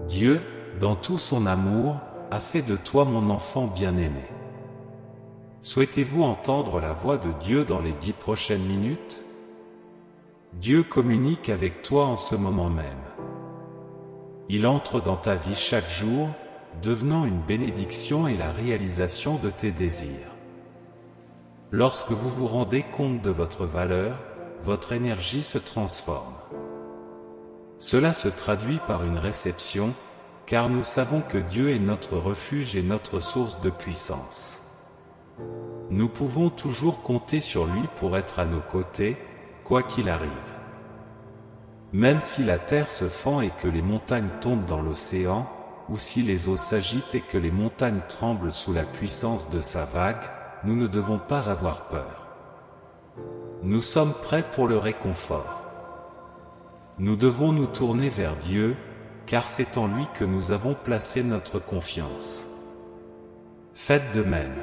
Dieu, dans tout son amour, a fait de toi mon enfant bien-aimé. Souhaitez-vous entendre la voix de Dieu dans les 10 prochaines minutes? Dieu communique avec toi en ce moment même. Il entre dans ta vie chaque jour, devenant une bénédiction et la réalisation de tes désirs. Lorsque vous vous rendez compte de votre valeur, votre énergie se transforme. Cela se traduit par une réception, car nous savons que Dieu est notre refuge et notre source de puissance. Nous pouvons toujours compter sur lui pour être à nos côtés, quoi qu'il arrive. Même si la terre se fend et que les montagnes tombent dans l'océan, ou si les eaux s'agitent et que les montagnes tremblent sous la puissance de sa vague, nous ne devons pas avoir peur. Nous sommes prêts pour le réconfort. Nous devons nous tourner vers Dieu, car c'est en lui que nous avons placé notre confiance. Faites de même.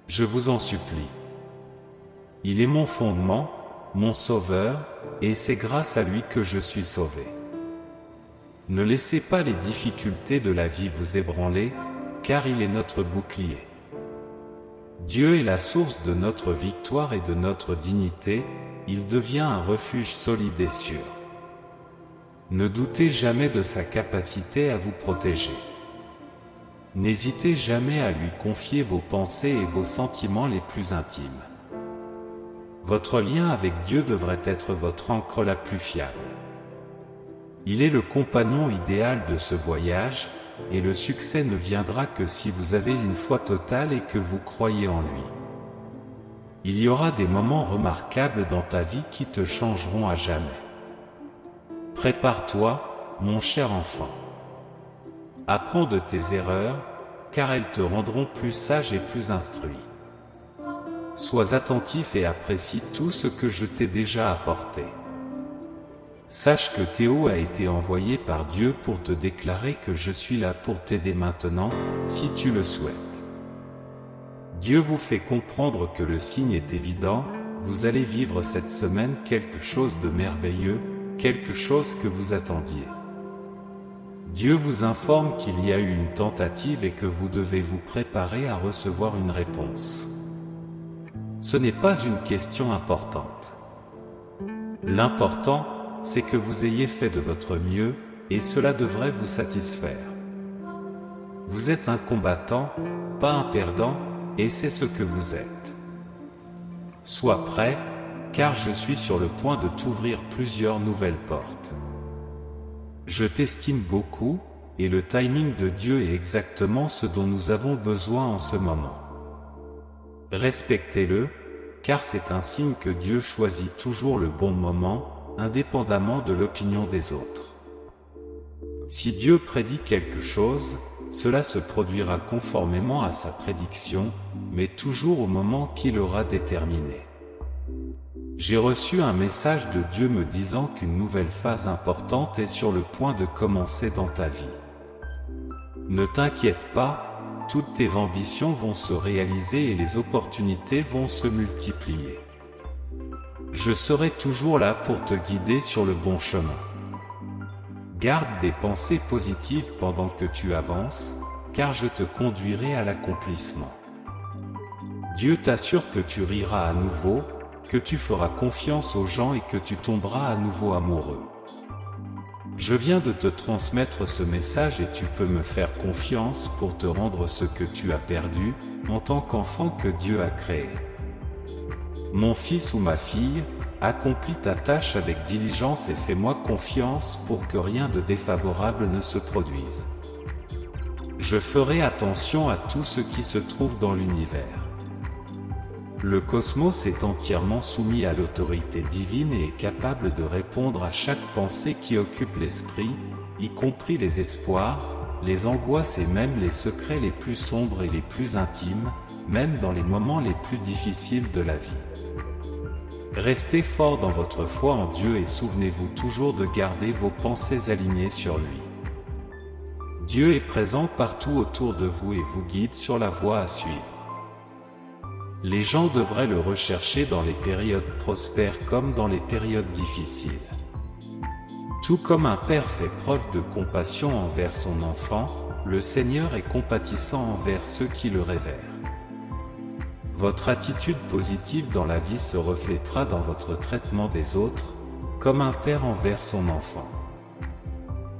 Je vous en supplie. Il est mon fondement, mon sauveur, et c'est grâce à lui que je suis sauvé. Ne laissez pas les difficultés de la vie vous ébranler, car il est notre bouclier. Dieu est la source de notre victoire et de notre dignité, il devient un refuge solide et sûr. Ne doutez jamais de sa capacité à vous protéger. N'hésitez jamais à lui confier vos pensées et vos sentiments les plus intimes. Votre lien avec Dieu devrait être votre ancre la plus fiable. Il est le compagnon idéal de ce voyage, et le succès ne viendra que si vous avez une foi totale et que vous croyez en lui. Il y aura des moments remarquables dans ta vie qui te changeront à jamais. Prépare-toi, mon cher enfant. Apprends de tes erreurs, car elles te rendront plus sage et plus instruit. Sois attentif et apprécie tout ce que je t'ai déjà apporté. Sache que Théo a été envoyé par Dieu pour te déclarer que je suis là pour t'aider maintenant, si tu le souhaites. Dieu vous fait comprendre que le signe est évident, vous allez vivre cette semaine quelque chose de merveilleux, quelque chose que vous attendiez. Dieu vous informe qu'il y a eu une tentative et que vous devez vous préparer à recevoir une réponse. Ce n'est pas une question importante. L'important, c'est que vous ayez fait de votre mieux, et cela devrait vous satisfaire. Vous êtes un combattant, pas un perdant, et c'est ce que vous êtes. Sois prêt, car je suis sur le point de t'ouvrir plusieurs nouvelles portes. Je t'estime beaucoup, et le timing de Dieu est exactement ce dont nous avons besoin en ce moment. Respectez-le, car c'est un signe que Dieu choisit toujours le bon moment, indépendamment de l'opinion des autres. Si Dieu prédit quelque chose, cela se produira conformément à sa prédiction, mais toujours au moment qu'il aura déterminé. J'ai reçu un message de Dieu me disant qu'une nouvelle phase importante est sur le point de commencer dans ta vie. Ne t'inquiète pas, toutes tes ambitions vont se réaliser et les opportunités vont se multiplier. Je serai toujours là pour te guider sur le bon chemin. Garde des pensées positives pendant que tu avances, car je te conduirai à l'accomplissement. Dieu t'assure que tu riras à nouveau, que tu feras confiance aux gens et que tu tomberas à nouveau amoureux. Je viens de te transmettre ce message et tu peux me faire confiance pour te rendre ce que tu as perdu, en tant qu'enfant que Dieu a créé. Mon fils ou ma fille, accomplis ta tâche avec diligence et fais-moi confiance pour que rien de défavorable ne se produise. Je ferai attention à tout ce qui se trouve dans l'univers. Le cosmos est entièrement soumis à l'autorité divine et est capable de répondre à chaque pensée qui occupe l'esprit, y compris les espoirs, les angoisses et même les secrets les plus sombres et les plus intimes, même dans les moments les plus difficiles de la vie. Restez fort dans votre foi en Dieu et souvenez-vous toujours de garder vos pensées alignées sur lui. Dieu est présent partout autour de vous et vous guide sur la voie à suivre. Les gens devraient le rechercher dans les périodes prospères comme dans les périodes difficiles. Tout comme un père fait preuve de compassion envers son enfant, le Seigneur est compatissant envers ceux qui le révèrent. Votre attitude positive dans la vie se reflètera dans votre traitement des autres, comme un père envers son enfant.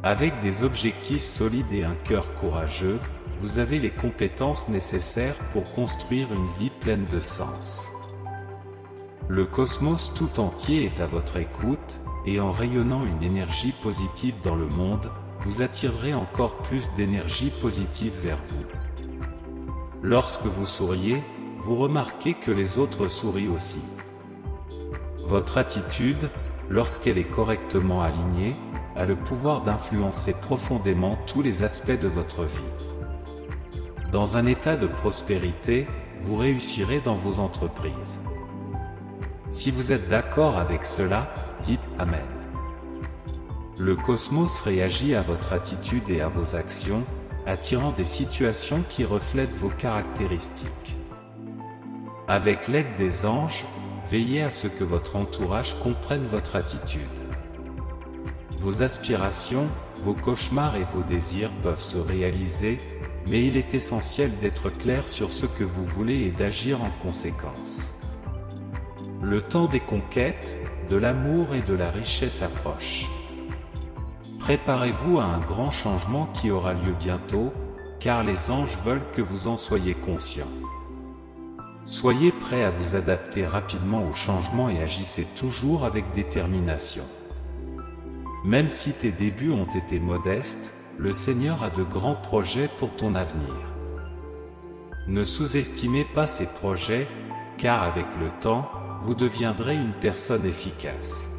Avec des objectifs solides et un cœur courageux, vous avez les compétences nécessaires pour construire une vie pleine de sens. Le cosmos tout entier est à votre écoute, et en rayonnant une énergie positive dans le monde, vous attirerez encore plus d'énergie positive vers vous. Lorsque vous souriez, vous remarquez que les autres sourient aussi. Votre attitude, lorsqu'elle est correctement alignée, a le pouvoir d'influencer profondément tous les aspects de votre vie. Dans un état de prospérité, vous réussirez dans vos entreprises. Si vous êtes d'accord avec cela, dites Amen. Le cosmos réagit à votre attitude et à vos actions, attirant des situations qui reflètent vos caractéristiques. Avec l'aide des anges, veillez à ce que votre entourage comprenne votre attitude. Vos aspirations, vos cauchemars et vos désirs peuvent se réaliser, mais il est essentiel d'être clair sur ce que vous voulez et d'agir en conséquence. Le temps des conquêtes, de l'amour et de la richesse approche. Préparez-vous à un grand changement qui aura lieu bientôt, car les anges veulent que vous en soyez conscient. Soyez prêts à vous adapter rapidement au changement et agissez toujours avec détermination. Même si tes débuts ont été modestes, le Seigneur a de grands projets pour ton avenir. Ne sous-estimez pas ces projets, car avec le temps, vous deviendrez une personne efficace.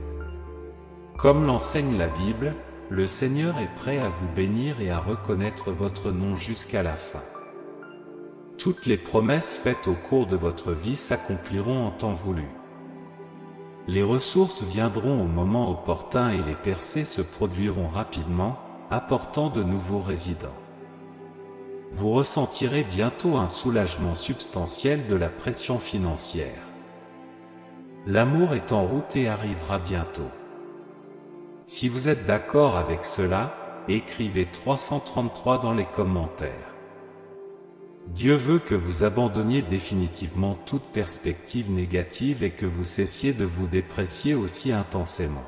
Comme l'enseigne la Bible, le Seigneur est prêt à vous bénir et à reconnaître votre nom jusqu'à la fin. Toutes les promesses faites au cours de votre vie s'accompliront en temps voulu. Les ressources viendront au moment opportun et les percées se produiront rapidement, apportant de nouveaux résidents. Vous ressentirez bientôt un soulagement substantiel de la pression financière. L'amour est en route et arrivera bientôt. Si vous êtes d'accord avec cela, écrivez 333 dans les commentaires. Dieu veut que vous abandonniez définitivement toute perspective négative et que vous cessiez de vous déprécier aussi intensément.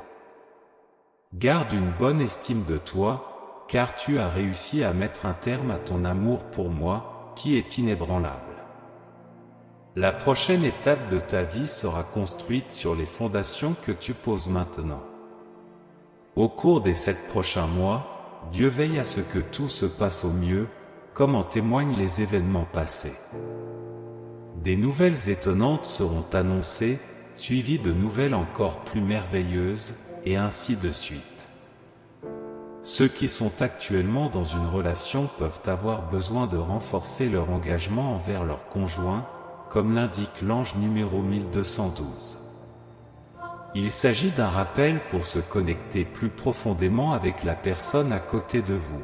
Garde une bonne estime de toi, car tu as réussi à mettre un terme à ton amour pour moi, qui est inébranlable. La prochaine étape de ta vie sera construite sur les fondations que tu poses maintenant. Au cours des 7 prochains mois, Dieu veille à ce que tout se passe au mieux, comme en témoignent les événements passés. Des nouvelles étonnantes seront annoncées, suivies de nouvelles encore plus merveilleuses, et ainsi de suite. Ceux qui sont actuellement dans une relation peuvent avoir besoin de renforcer leur engagement envers leur conjoint, comme l'indique l'ange numéro 1212. Il s'agit d'un rappel pour se connecter plus profondément avec la personne à côté de vous.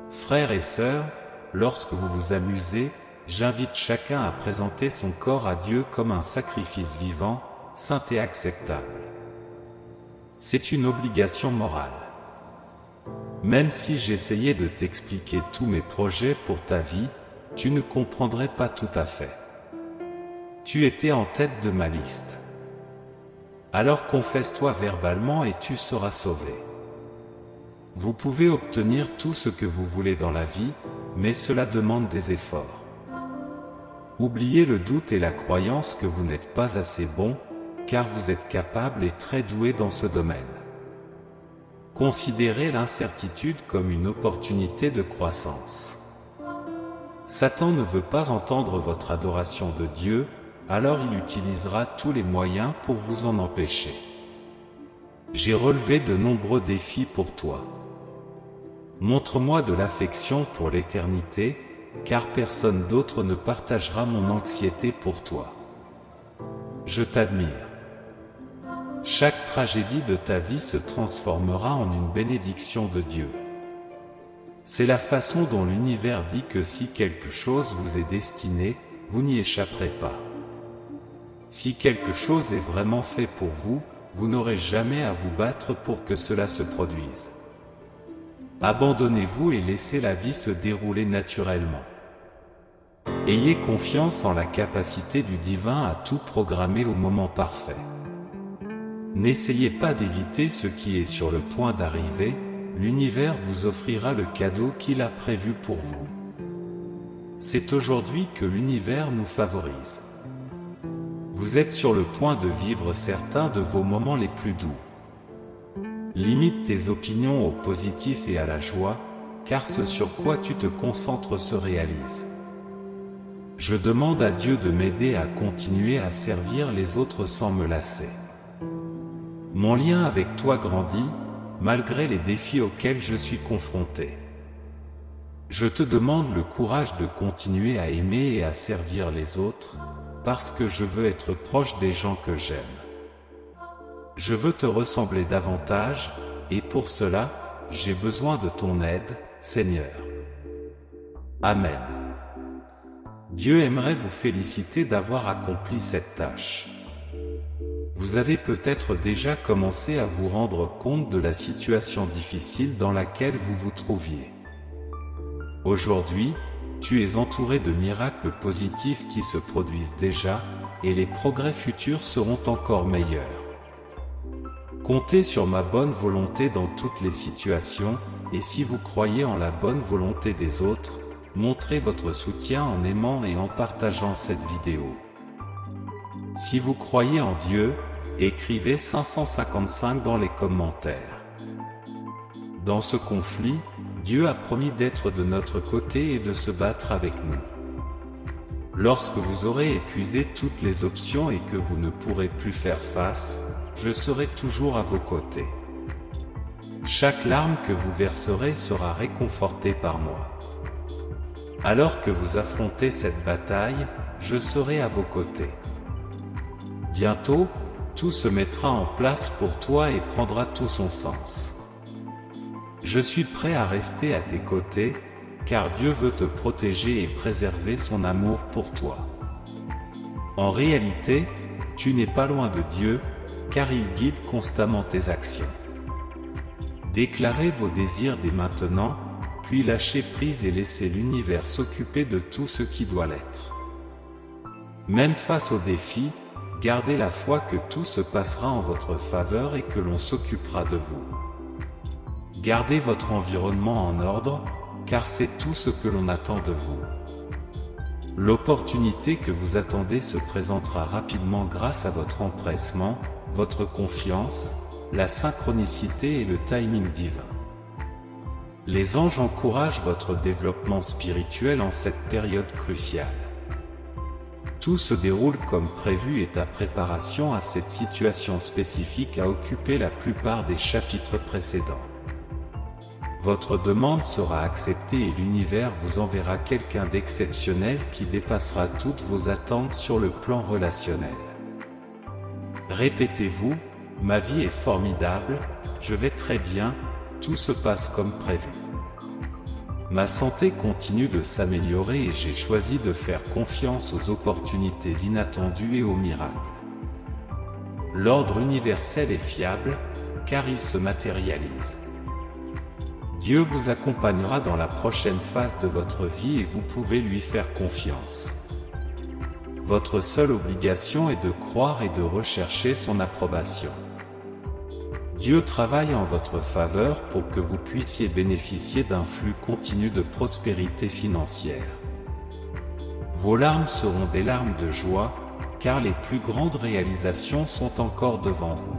Frères et sœurs, lorsque vous vous amusez, j'invite chacun à présenter son corps à Dieu comme un sacrifice vivant, saint et acceptable. C'est une obligation morale. Même si j'essayais de t'expliquer tous mes projets pour ta vie, tu ne comprendrais pas tout à fait. Tu étais en tête de ma liste. Alors confesse-toi verbalement et tu seras sauvé. Vous pouvez obtenir tout ce que vous voulez dans la vie, mais cela demande des efforts. Oubliez le doute et la croyance que vous n'êtes pas assez bon, car vous êtes capable et très doué dans ce domaine. Considérez l'incertitude comme une opportunité de croissance. Satan ne veut pas entendre votre adoration de Dieu, alors il utilisera tous les moyens pour vous en empêcher. J'ai relevé de nombreux défis pour toi. Montre-moi de l'affection pour l'éternité, car personne d'autre ne partagera mon anxiété pour toi. Je t'admire. Chaque tragédie de ta vie se transformera en une bénédiction de Dieu. C'est la façon dont l'univers dit que si quelque chose vous est destiné, vous n'y échapperez pas. Si quelque chose est vraiment fait pour vous, vous n'aurez jamais à vous battre pour que cela se produise. Abandonnez-vous et laissez la vie se dérouler naturellement. Ayez confiance en la capacité du divin à tout programmer au moment parfait. N'essayez pas d'éviter ce qui est sur le point d'arriver, l'univers vous offrira le cadeau qu'il a prévu pour vous. C'est aujourd'hui que l'univers nous favorise. Vous êtes sur le point de vivre certains de vos moments les plus doux. Limite tes opinions au positif et à la joie, car ce sur quoi tu te concentres se réalise. Je demande à Dieu de m'aider à continuer à servir les autres sans me lasser. Mon lien avec toi grandit, malgré les défis auxquels je suis confronté. Je te demande le courage de continuer à aimer et à servir les autres, parce que je veux être proche des gens que j'aime. Je veux te ressembler davantage, et pour cela, j'ai besoin de ton aide, Seigneur. Amen. Dieu aimerait vous féliciter d'avoir accompli cette tâche. Vous avez peut-être déjà commencé à vous rendre compte de la situation difficile dans laquelle vous vous trouviez. Aujourd'hui, tu es entouré de miracles positifs qui se produisent déjà, et les progrès futurs seront encore meilleurs. Comptez sur ma bonne volonté dans toutes les situations, et si vous croyez en la bonne volonté des autres, montrez votre soutien en aimant et en partageant cette vidéo. Si vous croyez en Dieu, écrivez 555 dans les commentaires. Dans ce conflit, Dieu a promis d'être de notre côté et de se battre avec nous. Lorsque vous aurez épuisé toutes les options et que vous ne pourrez plus faire face, je serai toujours à vos côtés. Chaque larme que vous verserez sera réconfortée par moi. Alors que vous affrontez cette bataille, je serai à vos côtés. Bientôt, tout se mettra en place pour toi et prendra tout son sens. Je suis prêt à rester à tes côtés, car Dieu veut te protéger et préserver son amour pour toi. En réalité, tu n'es pas loin de Dieu, car il guide constamment tes actions. Déclarez vos désirs dès maintenant, puis lâchez prise et laissez l'univers s'occuper de tout ce qui doit l'être. Même face aux défis, gardez la foi que tout se passera en votre faveur et que l'on s'occupera de vous. Gardez votre environnement en ordre, car c'est tout ce que l'on attend de vous. L'opportunité que vous attendez se présentera rapidement grâce à votre empressement, votre confiance, la synchronicité et le timing divin. Les anges encouragent votre développement spirituel en cette période cruciale. Tout se déroule comme prévu et ta préparation à cette situation spécifique a occupé la plupart des chapitres précédents. Votre demande sera acceptée et l'univers vous enverra quelqu'un d'exceptionnel qui dépassera toutes vos attentes sur le plan relationnel. Répétez-vous, ma vie est formidable, je vais très bien, tout se passe comme prévu. Ma santé continue de s'améliorer et j'ai choisi de faire confiance aux opportunités inattendues et aux miracles. L'ordre universel est fiable, car il se matérialise. Dieu vous accompagnera dans la prochaine phase de votre vie et vous pouvez lui faire confiance. Votre seule obligation est de croire et de rechercher son approbation. Dieu travaille en votre faveur pour que vous puissiez bénéficier d'un flux continu de prospérité financière. Vos larmes seront des larmes de joie, car les plus grandes réalisations sont encore devant vous.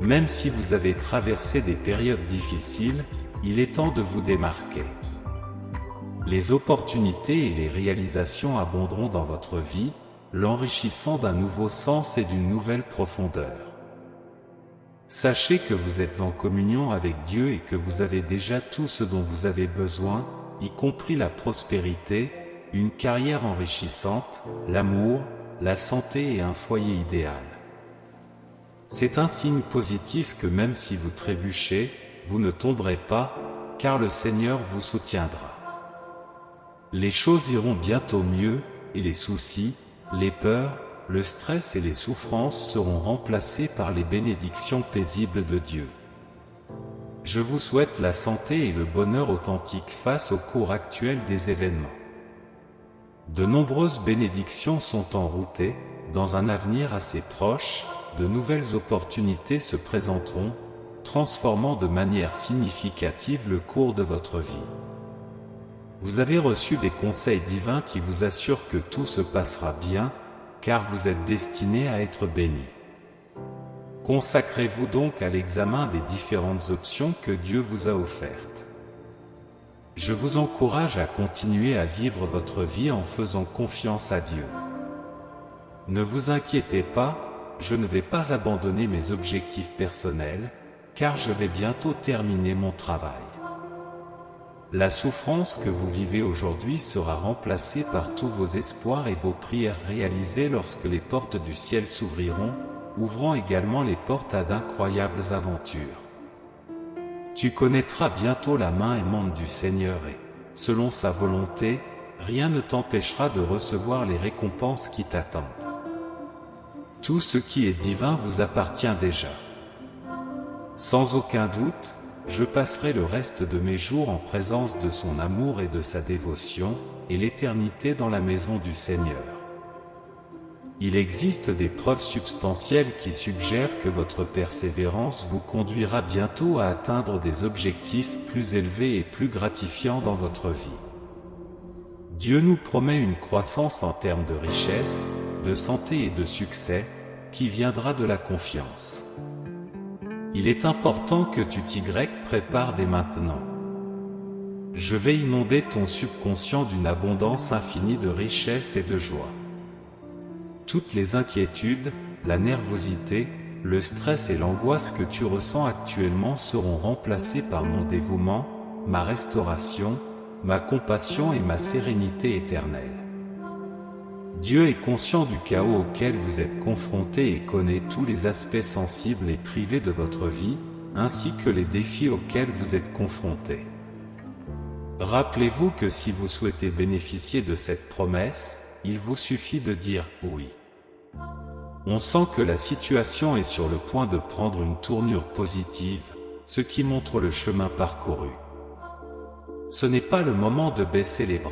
Même si vous avez traversé des périodes difficiles, il est temps de vous démarquer. Les opportunités et les réalisations abonderont dans votre vie, l'enrichissant d'un nouveau sens et d'une nouvelle profondeur. Sachez que vous êtes en communion avec Dieu et que vous avez déjà tout ce dont vous avez besoin, y compris la prospérité, une carrière enrichissante, l'amour, la santé et un foyer idéal. C'est un signe positif que même si vous trébuchez, vous ne tomberez pas, car le Seigneur vous soutiendra. Les choses iront bientôt mieux, et les soucis, les peurs, le stress et les souffrances seront remplacés par les bénédictions paisibles de Dieu. Je vous souhaite la santé et le bonheur authentique face au cours actuel des événements. De nombreuses bénédictions sont en route et, dans un avenir assez proche, de nouvelles opportunités se présenteront, transformant de manière significative le cours de votre vie. Vous avez reçu des conseils divins qui vous assurent que tout se passera bien, car vous êtes destiné à être béni. Consacrez-vous donc à l'examen des différentes options que Dieu vous a offertes. Je vous encourage à continuer à vivre votre vie en faisant confiance à Dieu. Ne vous inquiétez pas, je ne vais pas abandonner mes objectifs personnels, car je vais bientôt terminer mon travail. La souffrance que vous vivez aujourd'hui sera remplacée par tous vos espoirs et vos prières réalisées lorsque les portes du ciel s'ouvriront, ouvrant également les portes à d'incroyables aventures. Tu connaîtras bientôt la main aimante du Seigneur et, selon sa volonté, rien ne t'empêchera de recevoir les récompenses qui t'attendent. Tout ce qui est divin vous appartient déjà. Sans aucun doute, je passerai le reste de mes jours en présence de son amour et de sa dévotion, et l'éternité dans la maison du Seigneur. Il existe des preuves substantielles qui suggèrent que votre persévérance vous conduira bientôt à atteindre des objectifs plus élevés et plus gratifiants dans votre vie. Dieu nous promet une croissance en termes de richesse, de santé et de succès, qui viendra de la confiance. Il est important que tu t'y prépares dès maintenant. Je vais inonder ton subconscient d'une abondance infinie de richesse et de joie. Toutes les inquiétudes, la nervosité, le stress et l'angoisse que tu ressens actuellement seront remplacés par mon dévouement, ma restauration, ma compassion et ma sérénité éternelle. Dieu est conscient du chaos auquel vous êtes confrontés et connaît tous les aspects sensibles et privés de votre vie, ainsi que les défis auxquels vous êtes confrontés. Rappelez-vous que si vous souhaitez bénéficier de cette promesse, il vous suffit de dire « oui ». On sent que la situation est sur le point de prendre une tournure positive, ce qui montre le chemin parcouru. Ce n'est pas le moment de baisser les bras.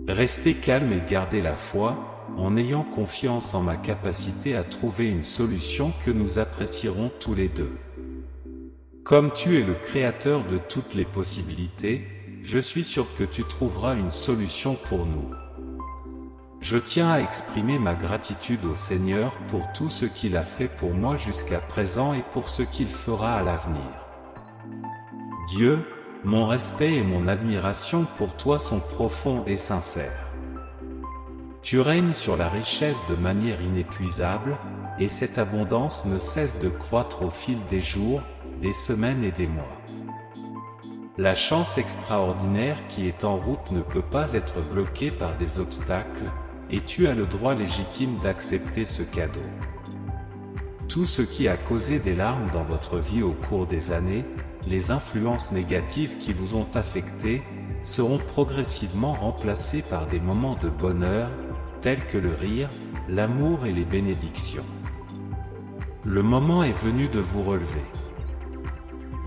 Restez calme et gardez la foi, en ayant confiance en ma capacité à trouver une solution que nous apprécierons tous les deux. Comme tu es le créateur de toutes les possibilités, je suis sûr que tu trouveras une solution pour nous. Je tiens à exprimer ma gratitude au Seigneur pour tout ce qu'il a fait pour moi jusqu'à présent et pour ce qu'il fera à l'avenir. Dieu, mon respect et mon admiration pour toi sont profonds et sincères. Tu règnes sur la richesse de manière inépuisable, et cette abondance ne cesse de croître au fil des jours, des semaines et des mois. La chance extraordinaire qui est en route ne peut pas être bloquée par des obstacles, et tu as le droit légitime d'accepter ce cadeau. Tout ce qui a causé des larmes dans votre vie au cours des années, les influences négatives qui vous ont affecté, seront progressivement remplacées par des moments de bonheur, tels que le rire, l'amour et les bénédictions. Le moment est venu de vous relever.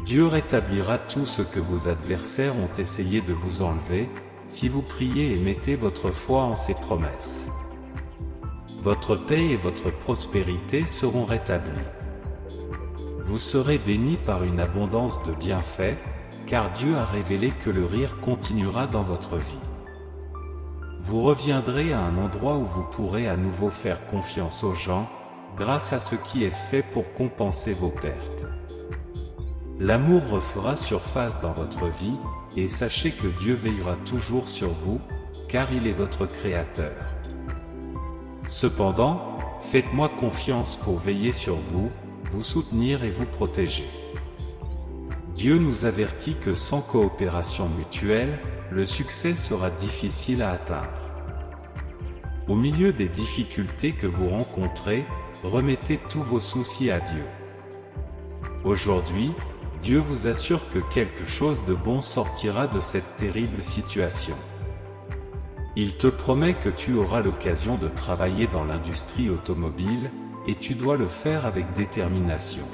Dieu rétablira tout ce que vos adversaires ont essayé de vous enlever, si vous priez et mettez votre foi en ses promesses. Votre paix et votre prospérité seront rétablies. Vous serez bénis par une abondance de bienfaits, car Dieu a révélé que le rire continuera dans votre vie. Vous reviendrez à un endroit où vous pourrez à nouveau faire confiance aux gens, grâce à ce qui est fait pour compenser vos pertes. L'amour refera surface dans votre vie, et sachez que Dieu veillera toujours sur vous, car il est votre Créateur. Cependant, faites-moi confiance pour veiller sur vous, vous soutenir et vous protéger. Dieu nous avertit que sans coopération mutuelle, le succès sera difficile à atteindre. Au milieu des difficultés que vous rencontrez, remettez tous vos soucis à Dieu. Aujourd'hui, Dieu vous assure que quelque chose de bon sortira de cette terrible situation. Il te promet que tu auras l'occasion de travailler dans l'industrie automobile, et tu dois le faire avec détermination.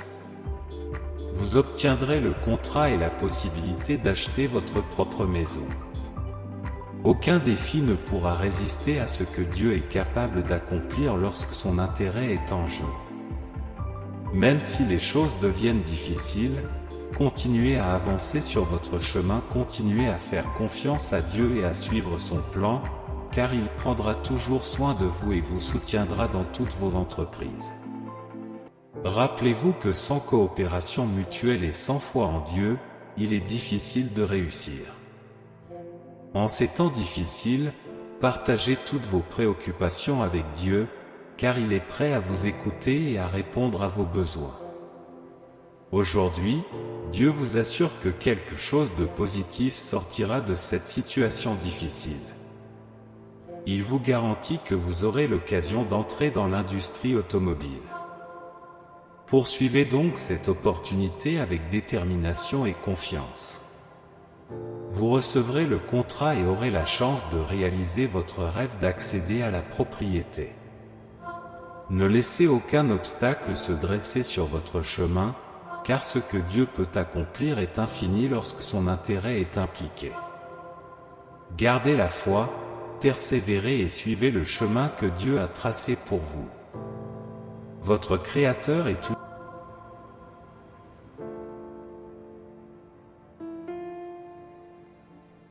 Vous obtiendrez le contrat et la possibilité d'acheter votre propre maison. Aucun défi ne pourra résister à ce que Dieu est capable d'accomplir lorsque son intérêt est en jeu. Même si les choses deviennent difficiles, continuez à avancer sur votre chemin, continuez à faire confiance à Dieu et à suivre son plan, car il prendra toujours soin de vous et vous soutiendra dans toutes vos entreprises. Rappelez-vous que sans coopération mutuelle et sans foi en Dieu, il est difficile de réussir. En ces temps difficiles, partagez toutes vos préoccupations avec Dieu, car il est prêt à vous écouter et à répondre à vos besoins. Aujourd'hui, Dieu vous assure que quelque chose de positif sortira de cette situation difficile. Il vous garantit que vous aurez l'occasion d'entrer dans l'industrie automobile. Poursuivez donc cette opportunité avec détermination et confiance. Vous recevrez le contrat et aurez la chance de réaliser votre rêve d'accéder à la propriété. Ne laissez aucun obstacle se dresser sur votre chemin, car ce que Dieu peut accomplir est infini lorsque son intérêt est impliqué. Gardez la foi, persévérez et suivez le chemin que Dieu a tracé pour vous. Votre Créateur est tout